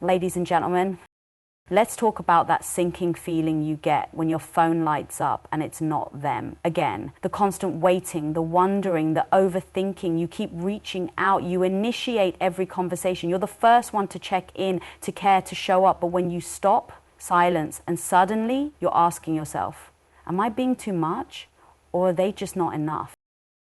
Ladies and gentlemen, let's talk about that sinking feeling you get when your phone lights up and it's not them. Again, the constant waiting, the wondering, the overthinking, you keep reaching out, you initiate every conversation. You're the first one to check in, to care, to show up. But when you stop, silence, and suddenly you're asking yourself, am I being too much, or are they just not enough?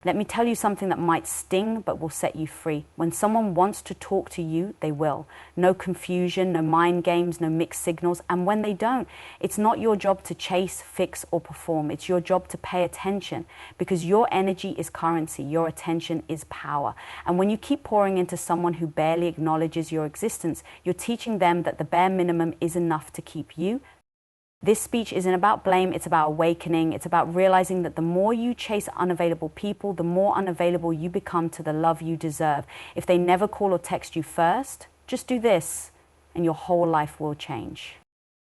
Let me tell you something that might sting but will set you free. When someone wants to talk to you, they will. No confusion, no mind games, no mixed signals. And when they don't, it's not your job to chase, fix, or perform. It's your job to pay attention, because your energy is currency. Your attention is power. And when you keep pouring into someone who barely acknowledges your existence, you're teaching them that the bare minimum is enough to keep you. This speech isn't about blame, it's about awakening. It's about realizing that the more you chase unavailable people, the more unavailable you become to the love you deserve. If they never call or text you first, just do this and your whole life will change.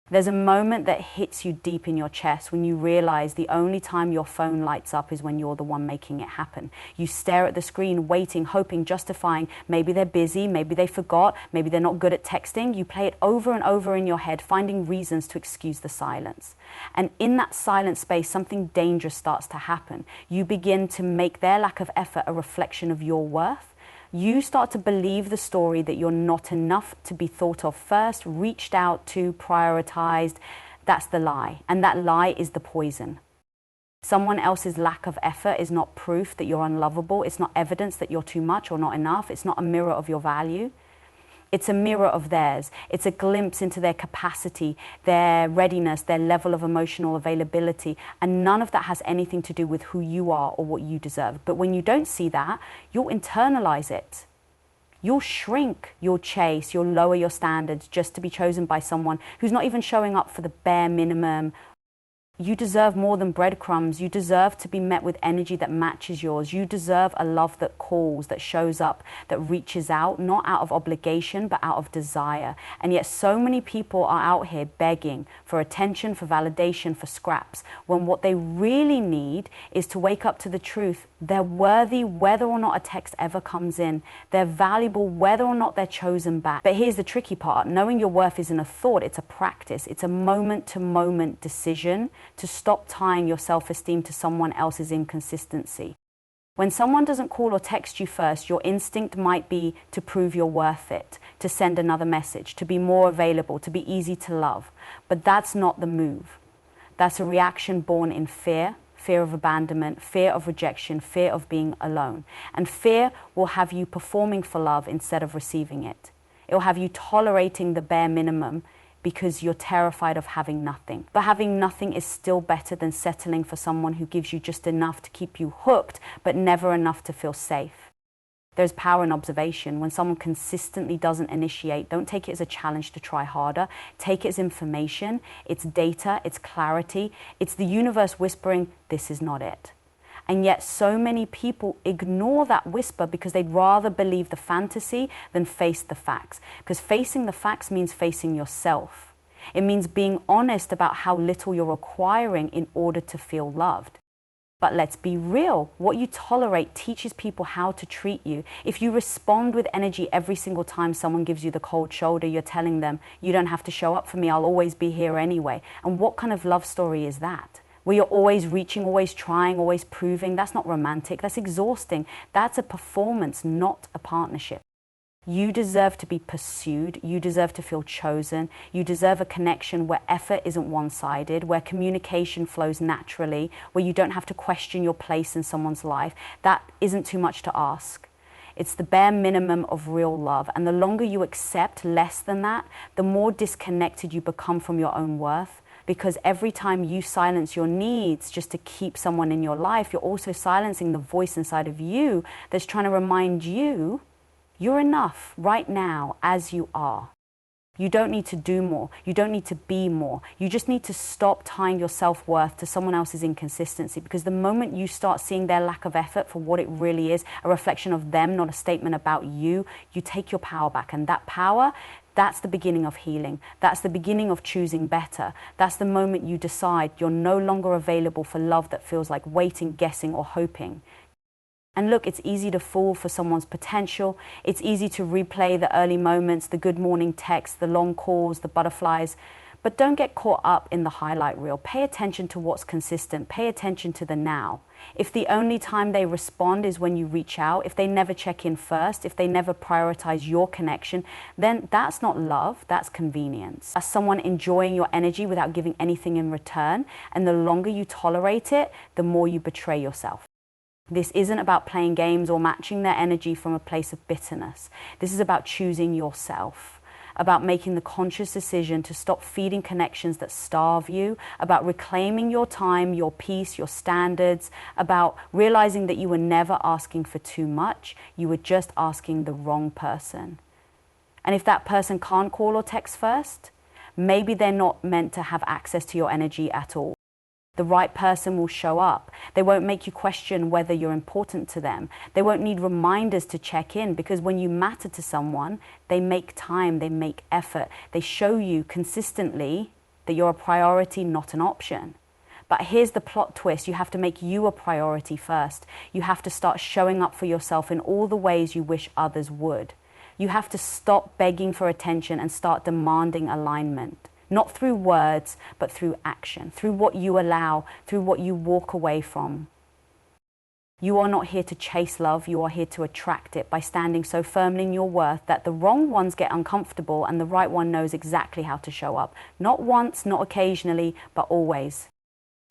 There's a moment that hits you deep in your chest when you realize the only time your phone lights up is when you're the one making it happen. You stare at the screen, waiting, hoping, justifying. Maybe they're busy, maybe they forgot, maybe they're not good at texting. You play it over and over in your head, finding reasons to excuse the silence. And in that silent space, something dangerous starts to happen. You begin to make their lack of effort a reflection of your worth. You start to believe the story that you're not enough to be thought of first, reached out to, prioritized. That's the lie. And that lie is the poison. Someone else's lack of effort is not proof that you're unlovable. It's not evidence that you're too much or not enough. It's not a mirror of your value. It's a mirror of theirs. It's a glimpse into their capacity, their readiness, their level of emotional availability. And none of that has anything to do with who you are or what you deserve. But when you don't see that, you'll internalize it. You'll shrink, you'll chase, you'll lower your standards just to be chosen by someone who's not even showing up for the bare minimum. You deserve more than breadcrumbs. You deserve to be met with energy that matches yours. You deserve a love that calls, that shows up, that reaches out, not out of obligation, but out of desire. And yet so many people are out here begging for attention, for validation, for scraps, when what they really need is to wake up to the truth. They're worthy whether or not a text ever comes in. They're valuable whether or not they're chosen back. But here's the tricky part. Knowing your worth isn't a thought, it's a practice. It's a moment-to-moment decision to stop tying your self-esteem to someone else's inconsistency. When someone doesn't call or text you first, your instinct might be to prove you're worth it, to send another message, to be more available, to be easy to love. But that's not the move. That's a reaction born in fear, fear of abandonment, fear of rejection, fear of being alone. And fear will have you performing for love instead of receiving it. It will have you tolerating the bare minimum because you're terrified of having nothing. But having nothing is still better than settling for someone who gives you just enough to keep you hooked, but never enough to feel safe. There's power in observation. When someone consistently doesn't initiate, don't take it as a challenge to try harder. Take it as information, it's data, it's clarity. It's the universe whispering, this is not it. And yet so many people ignore that whisper because they'd rather believe the fantasy than face the facts. Because facing the facts means facing yourself. It means being honest about how little you're acquiring in order to feel loved. But let's be real. What you tolerate teaches people how to treat you. If you respond with energy every single time someone gives you the cold shoulder, you're telling them, you don't have to show up for me, I'll always be here anyway. And what kind of love story is that? Where you're always reaching, always trying, always proving. That's not romantic, that's exhausting. That's a performance, not a partnership. You deserve to be pursued, you deserve to feel chosen, you deserve a connection where effort isn't one-sided, where communication flows naturally, where you don't have to question your place in someone's life. That isn't too much to ask. It's the bare minimum of real love. And the longer you accept less than that, the more disconnected you become from your own worth. Because every time you silence your needs just to keep someone in your life, you're also silencing the voice inside of you that's trying to remind you you're enough right now as you are. You don't need to do more. You don't need to be more. You just need to stop tying your self-worth to someone else's inconsistency, because the moment you start seeing their lack of effort for what it really is, a reflection of them, not a statement about you, you take your power back. And that power, that's the beginning of healing. That's the beginning of choosing better. That's the moment you decide you're no longer available for love that feels like waiting, guessing, or hoping. And look, it's easy to fall for someone's potential. It's easy to replay the early moments, the good morning texts, the long calls, the butterflies. But don't get caught up in the highlight reel. Pay attention to what's consistent. Pay attention to the now. If the only time they respond is when you reach out, if they never check in first, if they never prioritize your connection, then that's not love, that's convenience. As someone enjoying your energy without giving anything in return, and the longer you tolerate it, the more you betray yourself. This isn't about playing games or matching their energy from a place of bitterness. This is about choosing yourself, about making the conscious decision to stop feeding connections that starve you, about reclaiming your time, your peace, your standards, about realizing that you were never asking for too much, you were just asking the wrong person. And if that person can't call or text first, maybe they're not meant to have access to your energy at all. The right person will show up. They won't make you question whether you're important to them. They won't need reminders to check in, because when you matter to someone, they make time, they make effort. They show you consistently that you're a priority, not an option. But here's the plot twist. You have to make you a priority first. You have to start showing up for yourself in all the ways you wish others would. You have to stop begging for attention and start demanding alignment. Not through words, but through action, through what you allow, through what you walk away from. You are not here to chase love, you are here to attract it by standing so firmly in your worth that the wrong ones get uncomfortable and the right one knows exactly how to show up. Not once, not occasionally, but always.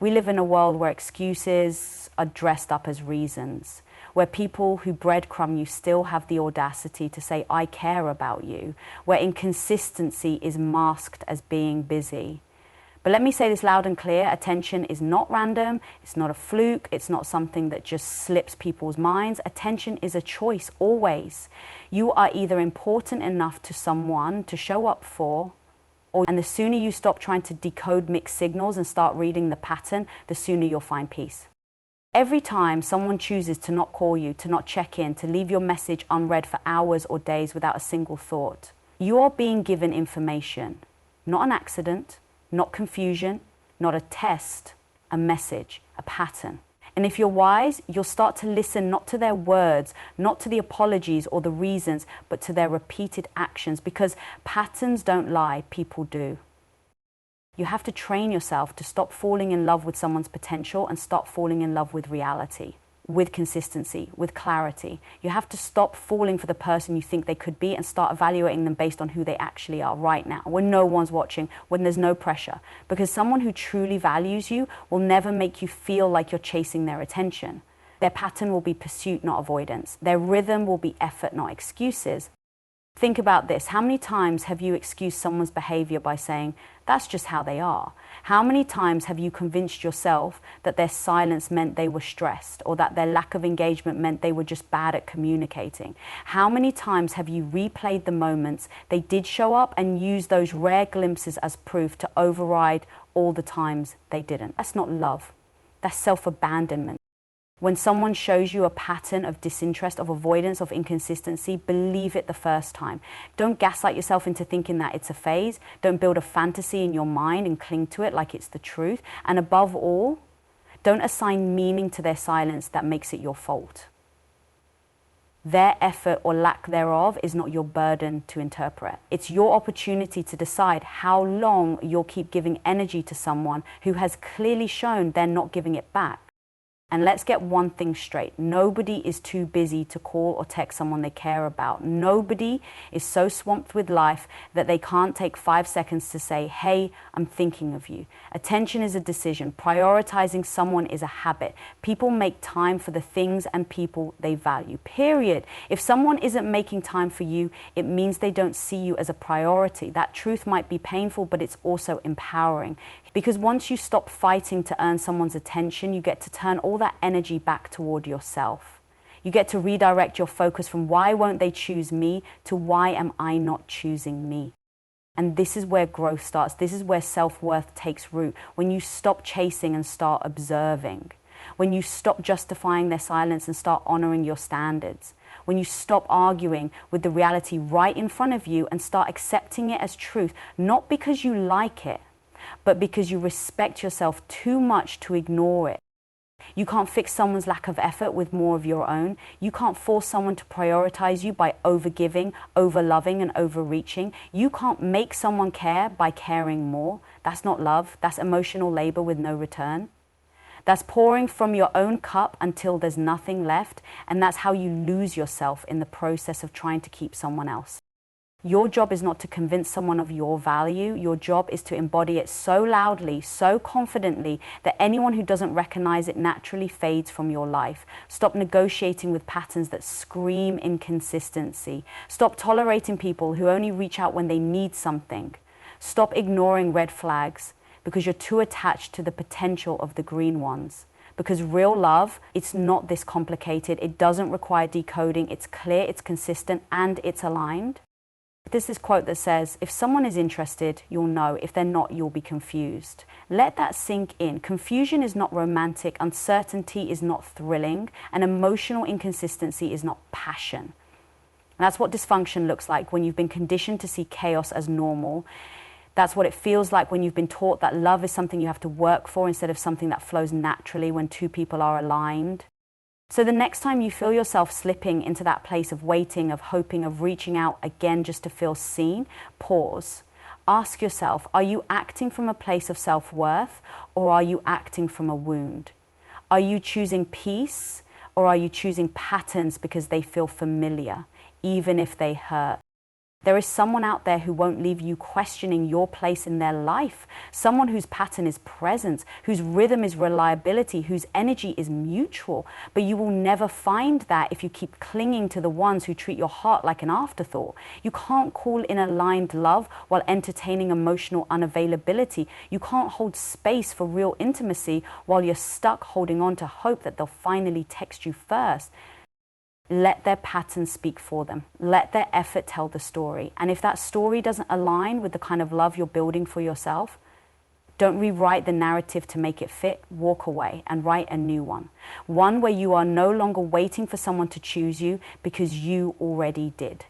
We live in a world where excuses are dressed up as reasons, where people who breadcrumb you still have the audacity to say, I care about you, where inconsistency is masked as being busy. But let me say this loud and clear, attention is not random, it's not a fluke, it's not something that just slips people's minds. Attention is a choice, always. You are either important enough to someone to show up for, and the sooner you stop trying to decode mixed signals and start reading the pattern, the sooner you'll find peace. Every time someone chooses to not call you, to not check in, to leave your message unread for hours or days without a single thought, you are being given information, not an accident, not confusion, not a test, a message, a pattern. And if you're wise, you'll start to listen not to their words, not to the apologies or the reasons, but to their repeated actions, because patterns don't lie, people do. You have to train yourself to stop falling in love with someone's potential and start falling in love with reality, with consistency, with clarity. You have to stop falling for the person you think they could be and start evaluating them based on who they actually are right now, when no one's watching, when there's no pressure. Because someone who truly values you will never make you feel like you're chasing their attention. Their pattern will be pursuit, not avoidance. Their rhythm will be effort, not excuses. Think about this. How many times have you excused someone's behavior by saying, that's just how they are? How many times have you convinced yourself that their silence meant they were stressed, or that their lack of engagement meant they were just bad at communicating? How many times have you replayed the moments they did show up and used those rare glimpses as proof to override all the times they didn't? That's not love. That's self-abandonment. When someone shows you a pattern of disinterest, of avoidance, of inconsistency, believe it the first time. Don't gaslight yourself into thinking that it's a phase. Don't build a fantasy in your mind and cling to it like it's the truth. And above all, don't assign meaning to their silence that makes it your fault. Their effort or lack thereof is not your burden to interpret. It's your opportunity to decide how long you'll keep giving energy to someone who has clearly shown they're not giving it back. And let's get one thing straight. Nobody is too busy to call or text someone they care about. Nobody is so swamped with life that they can't take 5 seconds to say, hey, I'm thinking of you. Attention is a decision. Prioritizing someone is a habit. People make time for the things and people they value, period. If someone isn't making time for you, it means they don't see you as a priority. That truth might be painful, but it's also empowering. Because once you stop fighting to earn someone's attention, you get to turn all that energy back toward yourself. You get to redirect your focus from why won't they choose me to why am I not choosing me? And this is where growth starts. This is where self-worth takes root. When you stop chasing and start observing. When you stop justifying their silence and start honoring your standards. When you stop arguing with the reality right in front of you and start accepting it as truth, not because you like it, but because you respect yourself too much to ignore it. You can't fix someone's lack of effort with more of your own. You can't force someone to prioritize you by overgiving, overloving, and overreaching. You can't make someone care by caring more. That's not love. That's emotional labor with no return. That's pouring from your own cup until there's nothing left, and that's how you lose yourself in the process of trying to keep someone else. Your job is not to convince someone of your value. Your job is to embody it so loudly, so confidently, that anyone who doesn't recognize it naturally fades from your life. Stop negotiating with patterns that scream inconsistency. Stop tolerating people who only reach out when they need something. Stop ignoring red flags because you're too attached to the potential of the green ones. Because real love, it's not this complicated. It doesn't require decoding. It's clear, it's consistent, and it's aligned. There's this quote that says, if someone is interested, you'll know. If they're not, you'll be confused. Let that sink in. Confusion is not romantic. Uncertainty is not thrilling. And emotional inconsistency is not passion. And that's what dysfunction looks like when you've been conditioned to see chaos as normal. That's what it feels like when you've been taught that love is something you have to work for instead of something that flows naturally when two people are aligned. So the next time you feel yourself slipping into that place of waiting, of hoping, of reaching out again just to feel seen, pause. Ask yourself, are you acting from a place of self-worth or are you acting from a wound? Are you choosing peace or are you choosing patterns because they feel familiar, even if they hurt? There is someone out there who won't leave you questioning your place in their life. Someone whose pattern is presence, whose rhythm is reliability, whose energy is mutual. But you will never find that if you keep clinging to the ones who treat your heart like an afterthought. You can't call in aligned love while entertaining emotional unavailability. You can't hold space for real intimacy while you're stuck holding on to hope that they'll finally text you first. Let their pattern speak for them. Let their effort tell the story. And if that story doesn't align with the kind of love you're building for yourself, don't rewrite the narrative to make it fit. Walk away and write a new one. One where you are no longer waiting for someone to choose you because you already did.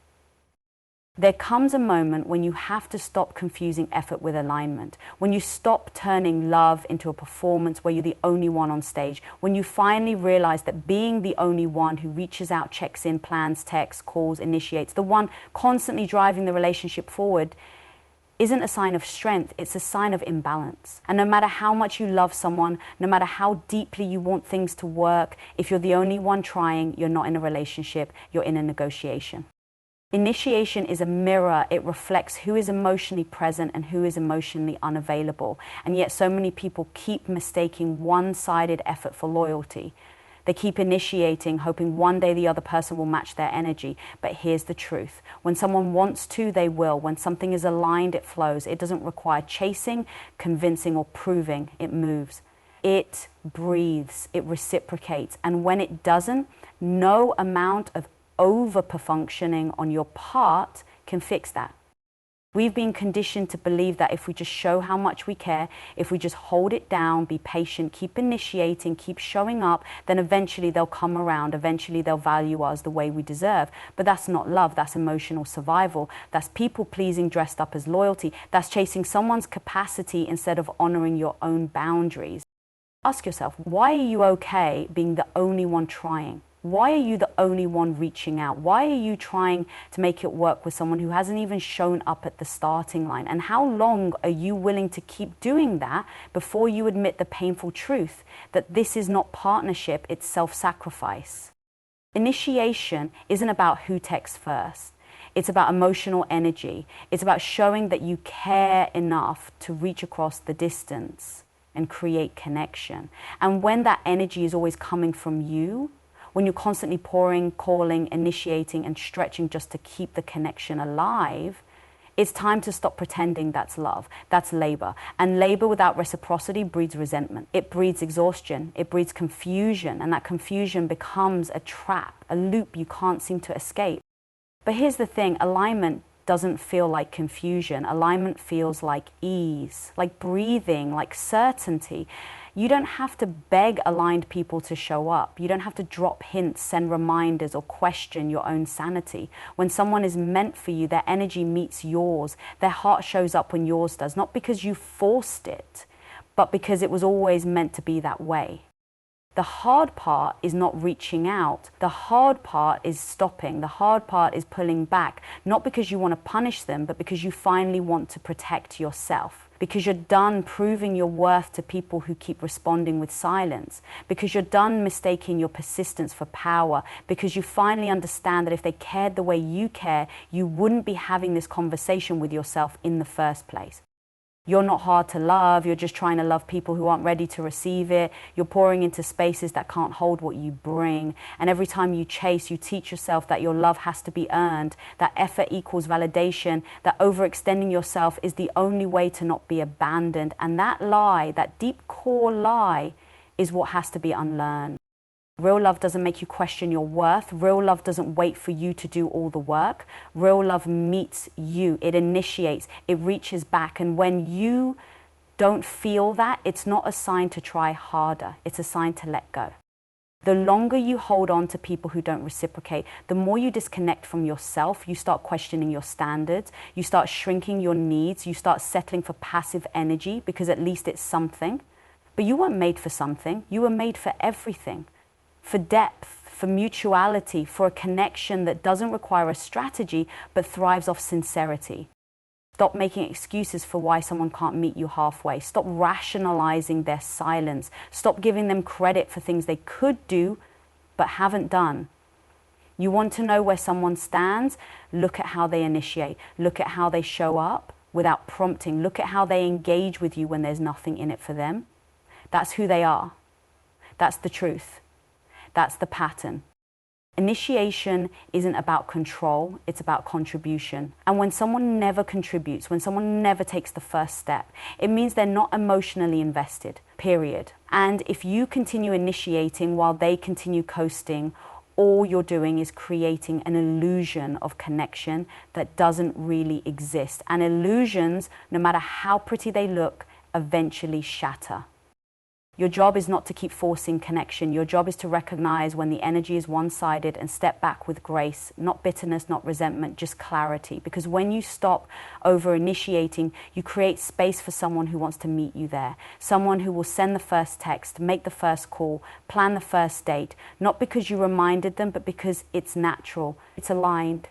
There comes a moment when you have to stop confusing effort with alignment, when you stop turning love into a performance where you're the only one on stage, when you finally realize that being the only one who reaches out, checks in, plans, texts, calls, initiates, the one constantly driving the relationship forward, isn't a sign of strength, it's a sign of imbalance. And no matter how much you love someone, no matter how deeply you want things to work, if you're the only one trying, you're not in a relationship, you're in a negotiation. Initiation is a mirror. It reflects who is emotionally present and who is emotionally unavailable. And yet so many people keep mistaking one-sided effort for loyalty. They keep initiating, hoping one day the other person will match their energy. But here's the truth. When someone wants to, they will. When something is aligned, it flows. It doesn't require chasing, convincing, or proving. It moves. It breathes. It reciprocates. And when it doesn't, no amount of over-perfunctioning on your part can fix that. We've been conditioned to believe that if we just show how much we care, if we just hold it down, be patient, keep initiating, keep showing up, then eventually they'll come around, eventually they'll value us the way we deserve. But that's not love, that's emotional survival. That's people-pleasing dressed up as loyalty. That's chasing someone's capacity instead of honoring your own boundaries. Ask yourself, why are you okay being the only one trying? Why are you the only one reaching out? Why are you trying to make it work with someone who hasn't even shown up at the starting line? And how long are you willing to keep doing that before you admit the painful truth that this is not partnership, it's self-sacrifice? Initiation isn't about who texts first. It's about emotional energy. It's about showing that you care enough to reach across the distance and create connection. And when that energy is always coming from you, when you're constantly pouring, calling, initiating, and stretching just to keep the connection alive, it's time to stop pretending that's love. That's labor. And labor without reciprocity breeds resentment. It breeds exhaustion. It breeds confusion. And that confusion becomes a trap, a loop you can't seem to escape. But here's the thing, alignment doesn't feel like confusion. Alignment feels like ease, like breathing, like certainty. You don't have to beg aligned people to show up. You don't have to drop hints, send reminders, or question your own sanity. When someone is meant for you, their energy meets yours. Their heart shows up when yours does, not because you forced it, but because it was always meant to be that way. The hard part is not reaching out. The hard part is stopping. The hard part is pulling back, not because you want to punish them, but because you finally want to protect yourself. Because you're done proving your worth to people who keep responding with silence. Because you're done mistaking your persistence for power. Because you finally understand that if they cared the way you care, you wouldn't be having this conversation with yourself in the first place. You're not hard to love, you're just trying to love people who aren't ready to receive it. You're pouring into spaces that can't hold what you bring. And every time you chase, you teach yourself that your love has to be earned, that effort equals validation, that overextending yourself is the only way to not be abandoned. And that lie, that deep core lie, is what has to be unlearned. Real love doesn't make you question your worth. Real love doesn't wait for you to do all the work. Real love meets you. It initiates. It reaches back. And when you don't feel that, it's not a sign to try harder. It's a sign to let go. The longer you hold on to people who don't reciprocate, the more you disconnect from yourself. You start questioning your standards. You start shrinking your needs. You start settling for passive energy because at least it's something. But you weren't made for something. You were made for everything. For depth, for mutuality, for a connection that doesn't require a strategy but thrives off sincerity. Stop making excuses for why someone can't meet you halfway. Stop rationalizing their silence. Stop giving them credit for things they could do but haven't done. You want to know where someone stands? Look at how they initiate. Look at how they show up without prompting. Look at how they engage with you when there's nothing in it for them. That's who they are. That's the truth. That's the pattern. Initiation isn't about control, it's about contribution. And when someone never contributes, when someone never takes the first step, it means they're not emotionally invested, period. And if you continue initiating while they continue coasting, all you're doing is creating an illusion of connection that doesn't really exist. And illusions, no matter how pretty they look, eventually shatter. Your job is not to keep forcing connection. Your job is to recognize when the energy is one-sided and step back with grace, not bitterness, not resentment, just clarity. Because when you stop over-initiating, you create space for someone who wants to meet you there. Someone who will send the first text, make the first call, plan the first date, not because you reminded them, but because it's natural, it's aligned.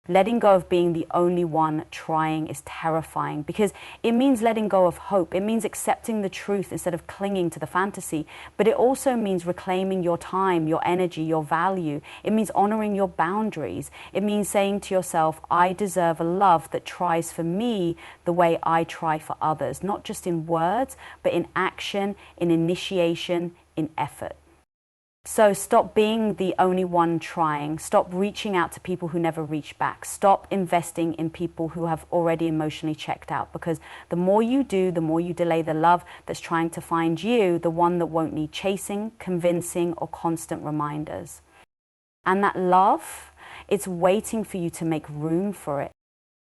Letting go of being the only one trying is terrifying because it means letting go of hope. It means accepting the truth instead of clinging to the fantasy. But it also means reclaiming your time, your energy, your value. It means honoring your boundaries. It means saying to yourself, I deserve a love that tries for me the way I try for others, not just in words, but in action, in initiation, in effort. So stop being the only one trying. Stop reaching out to people who never reach back. Stop investing in people who have already emotionally checked out, because the more you do, the more you delay the love that's trying to find you, the one that won't need chasing, convincing, or constant reminders. And that love, it's waiting for you to make room for it.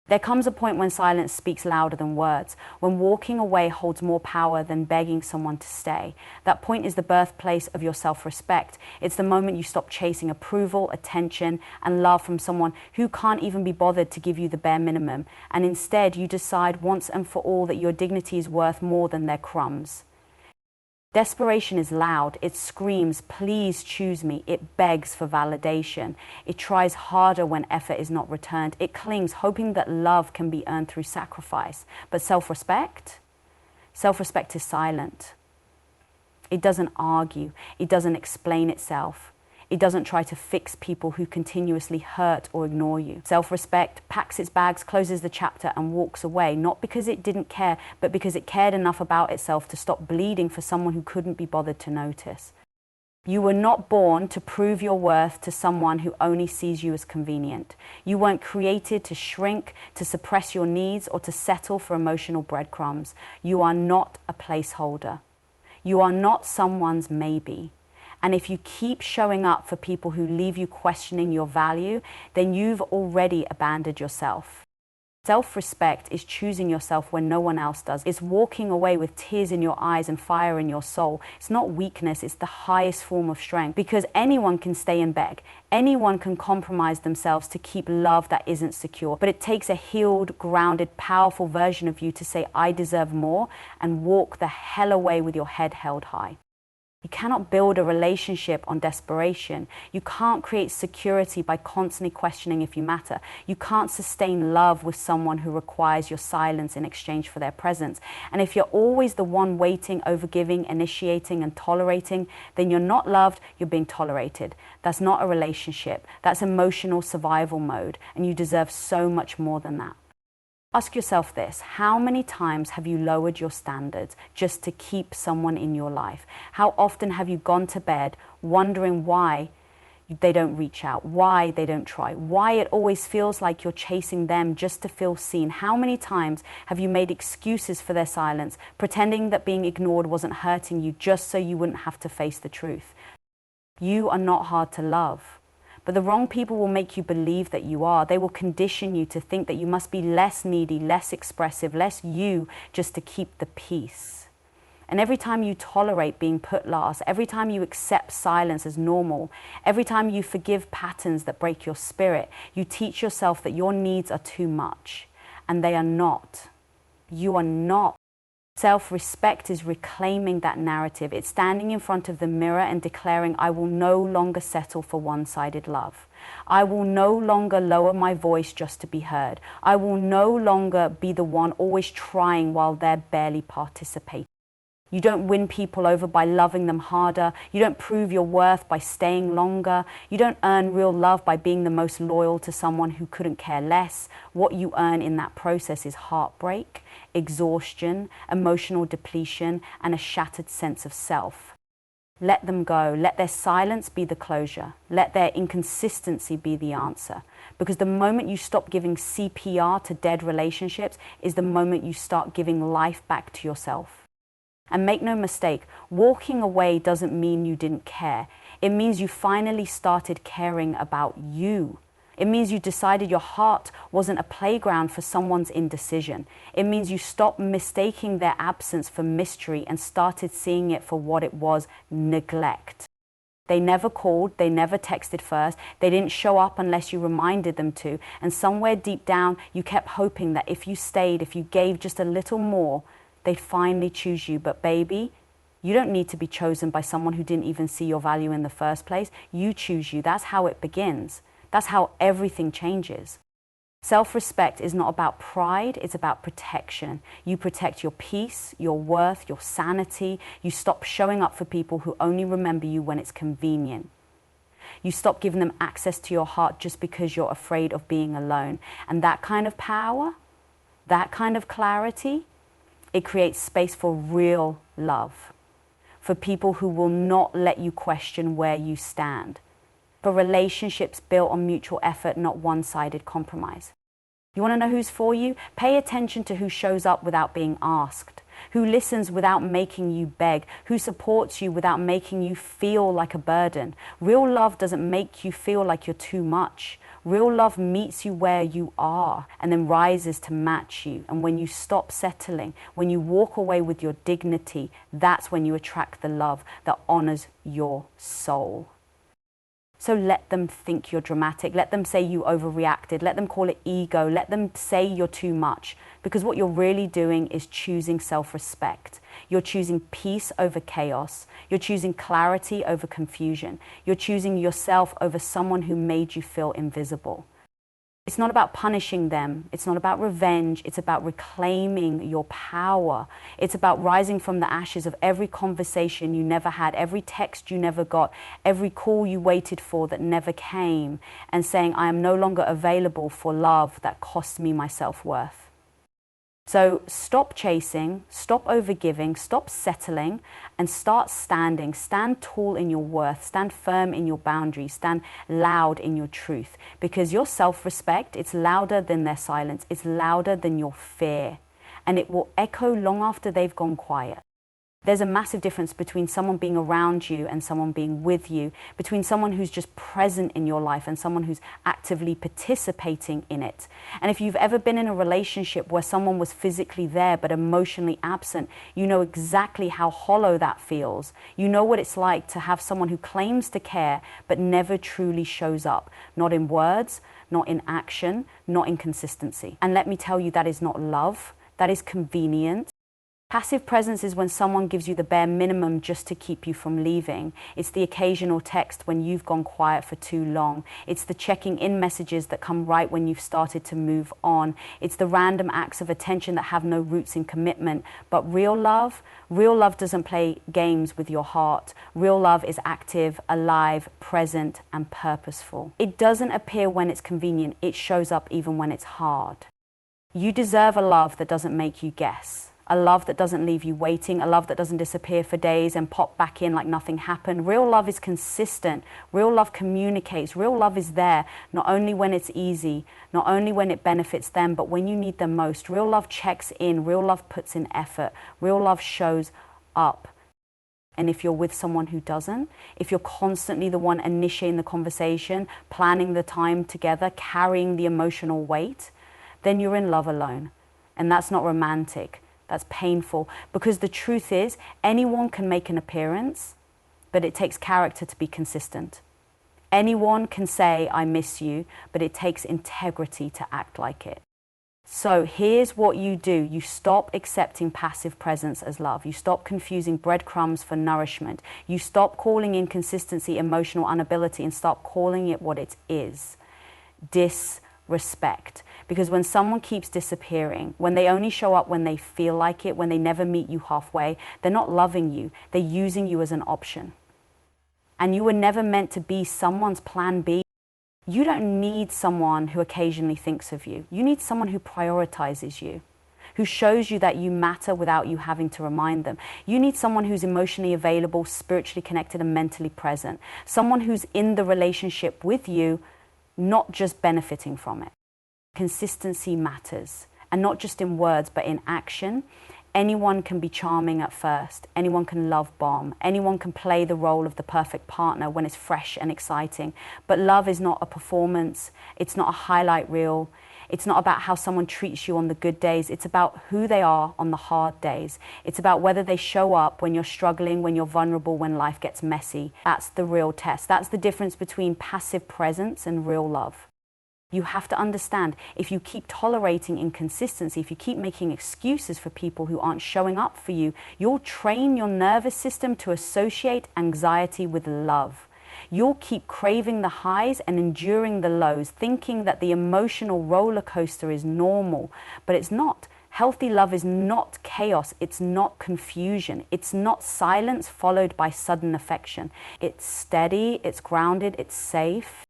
There comes a point when silence speaks louder than words, when walking away holds more power than begging someone to stay. That point is the birthplace of your self-respect. It's the moment you stop chasing approval, attention, and love from someone who can't even be bothered to give you the bare minimum. And instead, you decide once and for all that your dignity is worth more than their crumbs. Desperation is loud. It screams, please choose me. It begs for validation. It tries harder when effort is not returned. It clings, hoping that love can be earned through sacrifice. But self-respect? Self-respect is silent. It doesn't argue. It doesn't explain itself. It doesn't try to fix people who continuously hurt or ignore you. Self-respect packs its bags, closes the chapter, and walks away, not because it didn't care, but because it cared enough about itself to stop bleeding for someone who couldn't be bothered to notice. You were not born to prove your worth to someone who only sees you as convenient. You weren't created to shrink, to suppress your needs, or to settle for emotional breadcrumbs. You are not a placeholder. You are not someone's maybe. And if you keep showing up for people who leave you questioning your value, then you've already abandoned yourself. Self-respect is choosing yourself when no one else does. It's walking away with tears in your eyes and fire in your soul. It's not weakness, it's the highest form of strength. Because anyone can stay and beg. Anyone can compromise themselves to keep love that isn't secure. But it takes a healed, grounded, powerful version of you to say, I deserve more, and walk the hell away with your head held high. You cannot build a relationship on desperation. You can't create security by constantly questioning if you matter. You can't sustain love with someone who requires your silence in exchange for their presence. And if you're always the one waiting, overgiving, initiating, and tolerating, then you're not loved, you're being tolerated. That's not a relationship. That's emotional survival mode, and you deserve so much more than that. Ask yourself this: how many times have you lowered your standards just to keep someone in your life? How often have you gone to bed wondering why they don't reach out, why they don't try, why it always feels like you're chasing them just to feel seen? How many times have you made excuses for their silence, pretending that being ignored wasn't hurting you just so you wouldn't have to face the truth? You are not hard to love. But the wrong people will make you believe that you are. They will condition you to think that you must be less needy, less expressive, less you, just to keep the peace. And every time you tolerate being put last, every time you accept silence as normal, every time you forgive patterns that break your spirit, you teach yourself that your needs are too much. And they are not. You are not. Self-respect is reclaiming that narrative. It's standing in front of the mirror and declaring, I will no longer settle for one-sided love. I will no longer lower my voice just to be heard. I will no longer be the one always trying while they're barely participating. You don't win people over by loving them harder. You don't prove your worth by staying longer. You don't earn real love by being the most loyal to someone who couldn't care less. What you earn in that process is heartbreak, exhaustion, emotional depletion, and a shattered sense of self. Let them go. Let their silence be the closure. Let their inconsistency be the answer. Because the moment you stop giving CPR to dead relationships is the moment you start giving life back to yourself. And make no mistake, walking away doesn't mean you didn't care. It means you finally started caring about you. It means you decided your heart wasn't a playground for someone's indecision. It means you stopped mistaking their absence for mystery and started seeing it for what it was: neglect. They never called, they never texted first, they didn't show up unless you reminded them to, and somewhere deep down you kept hoping that if you stayed, if you gave just a little more, they'd finally choose you. But baby, you don't need to be chosen by someone who didn't even see your value in the first place. You choose you. That's how it begins. That's how everything changes. Self-respect is not about pride, it's about protection. You protect your peace, your worth, your sanity. You stop showing up for people who only remember you when it's convenient. You stop giving them access to your heart just because you're afraid of being alone. And that kind of power, that kind of clarity, it creates space for real love, for people who will not let you question where you stand, for relationships built on mutual effort, not one-sided compromise. You want to know who's for you? Pay attention to who shows up without being asked, who listens without making you beg, who supports you without making you feel like a burden. Real love doesn't make you feel like you're too much. Real love meets you where you are and then rises to match you. And when you stop settling, when you walk away with your dignity, that's when you attract the love that honors your soul. So let them think you're dramatic. Let them say you overreacted. Let them call it ego. Let them say you're too much. Because what you're really doing is choosing self-respect. You're choosing peace over chaos. You're choosing clarity over confusion. You're choosing yourself over someone who made you feel invisible. It's not about punishing them. It's not about revenge. It's about reclaiming your power. It's about rising from the ashes of every conversation you never had, every text you never got, every call you waited for that never came, and saying, I am no longer available for love that costs me my self-worth. So stop chasing, stop overgiving, stop settling, and start standing. Stand tall in your worth, stand firm in your boundaries, stand loud in your truth. Because your self-respect, it's louder than their silence, it's louder than your fear. And it will echo long after they've gone quiet. There's a massive difference between someone being around you and someone being with you, between someone who's just present in your life and someone who's actively participating in it. And if you've ever been in a relationship where someone was physically there but emotionally absent, you know exactly how hollow that feels. You know what it's like to have someone who claims to care but never truly shows up, not in words, not in action, not in consistency. And let me tell you, that is not love, that is convenience. Passive presence is when someone gives you the bare minimum just to keep you from leaving. It's the occasional text when you've gone quiet for too long. It's the checking in messages that come right when you've started to move on. It's the random acts of attention that have no roots in commitment. But real love doesn't play games with your heart. Real love is active, alive, present, and purposeful. It doesn't appear when it's convenient. It shows up even when it's hard. You deserve a love that doesn't make you guess. A love that doesn't leave you waiting, a love that doesn't disappear for days and pop back in like nothing happened. Real love is consistent. Real love communicates. Real love is there, not only when it's easy, not only when it benefits them, but when you need them most. Real love checks in. Real love puts in effort. Real love shows up. And if you're with someone who doesn't, if you're constantly the one initiating the conversation, planning the time together, carrying the emotional weight, then you're in love alone. And that's not romantic. That's painful, because the truth is anyone can make an appearance, but it takes character to be consistent. Anyone can say, I miss you, but it takes integrity to act like it. So here's what you do. You stop accepting passive presence as love. You stop confusing breadcrumbs for nourishment. You stop calling inconsistency emotional inability and start calling it what it is. Disrespect. Because when someone keeps disappearing, when they only show up when they feel like it, when they never meet you halfway, they're not loving you. They're using you as an option. And you were never meant to be someone's plan B. You don't need someone who occasionally thinks of you. You need someone who prioritizes you, who shows you that you matter without you having to remind them. You need someone who's emotionally available, spiritually connected, and mentally present. Someone who's in the relationship with you, not just benefiting from it. Consistency matters, and not just in words, but in action. Anyone can be charming at first. Anyone can love bomb. Anyone can play the role of the perfect partner when it's fresh and exciting. But love is not a performance. It's not a highlight reel. It's not about how someone treats you on the good days. It's about who they are on the hard days. It's about whether they show up when you're struggling, when you're vulnerable, when life gets messy. That's the real test. That's the difference between passive presence and real love. You have to understand, if you keep tolerating inconsistency, if you keep making excuses for people who aren't showing up for you, you'll train your nervous system to associate anxiety with love. You'll keep craving the highs and enduring the lows, thinking that the emotional roller coaster is normal, but it's not. Healthy love is not chaos. It's not confusion. It's not silence followed by sudden affection. It's steady, it's grounded, it's safe.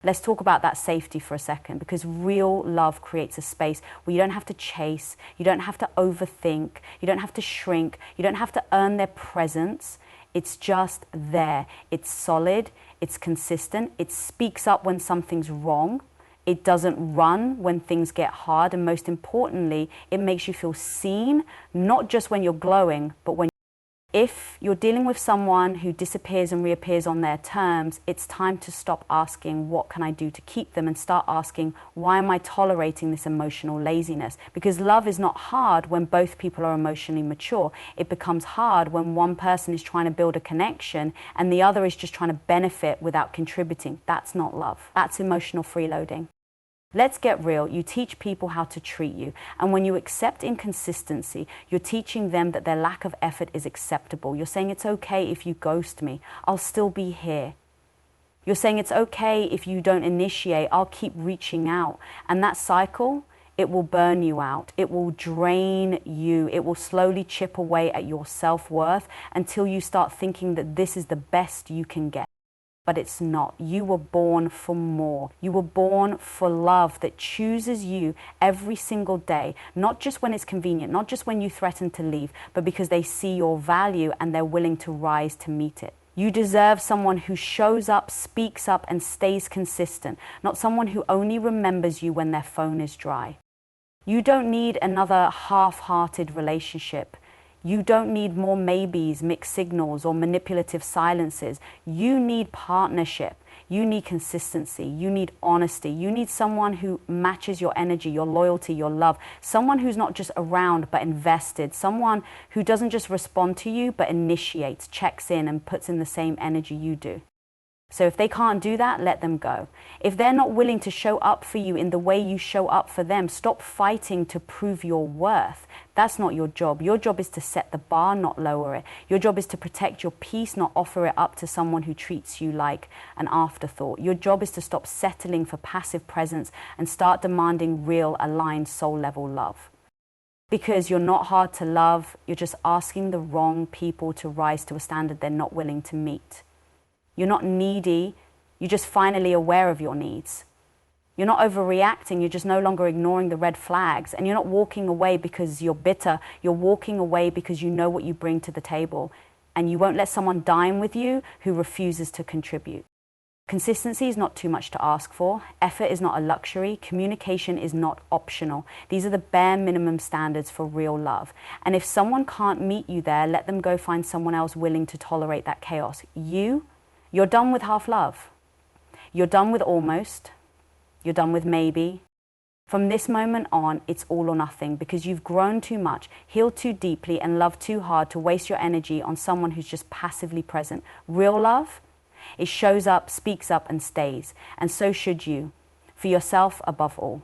Let's talk about that safety for a second, because real love creates a space where you don't have to chase, you don't have to overthink, you don't have to shrink, you don't have to earn their presence. It's just there. It's solid, it's consistent, it speaks up when something's wrong, it doesn't run when things get hard, and most importantly, it makes you feel seen, not just when you're glowing, but when if you're dealing with someone who disappears and reappears on their terms, it's time to stop asking, what can I do to keep them? And start asking, why am I tolerating this emotional laziness? Because love is not hard when both people are emotionally mature. It becomes hard when one person is trying to build a connection and the other is just trying to benefit without contributing. That's not love. That's emotional freeloading. Let's get real. You teach people how to treat you. And when you accept inconsistency, you're teaching them that their lack of effort is acceptable. You're saying it's okay if you ghost me. I'll still be here. You're saying it's okay if you don't initiate. I'll keep reaching out. And that cycle, it will burn you out. It will drain you. It will slowly chip away at your self-worth until you start thinking that this is the best you can get. But it's not. You were born for more. You were born for love that chooses you every single day, not just when it's convenient, not just when you threaten to leave, but because they see your value and they're willing to rise to meet it. You deserve someone who shows up, speaks up, and stays consistent, not someone who only remembers you when their phone is dry. You don't need another half-hearted relationship. You don't need more maybes, mixed signals, or manipulative silences. You need partnership. You need consistency. You need honesty. You need someone who matches your energy, your loyalty, your love. Someone who's not just around but invested. Someone who doesn't just respond to you but initiates, checks in, and puts in the same energy you do. So if they can't do that, let them go. If they're not willing to show up for you in the way you show up for them, stop fighting to prove your worth. That's not your job. Your job is to set the bar, not lower it. Your job is to protect your peace, not offer it up to someone who treats you like an afterthought. Your job is to stop settling for passive presence and start demanding real, aligned, soul-level love. Because you're not hard to love, you're just asking the wrong people to rise to a standard they're not willing to meet. You're not needy, you're just finally aware of your needs. You're not overreacting, you're just no longer ignoring the red flags. And you're not walking away because you're bitter, you're walking away because you know what you bring to the table. And you won't let someone dine with you who refuses to contribute. Consistency is not too much to ask for. Effort is not a luxury. Communication is not optional. These are the bare minimum standards for real love. And if someone can't meet you there, let them go find someone else willing to tolerate that chaos. You're done with half love. You're done with almost. You're done with maybe. From this moment on, it's all or nothing, because you've grown too much, healed too deeply, and loved too hard to waste your energy on someone who's just passively present. Real love, it shows up, speaks up, and stays. And so should you, for yourself above all.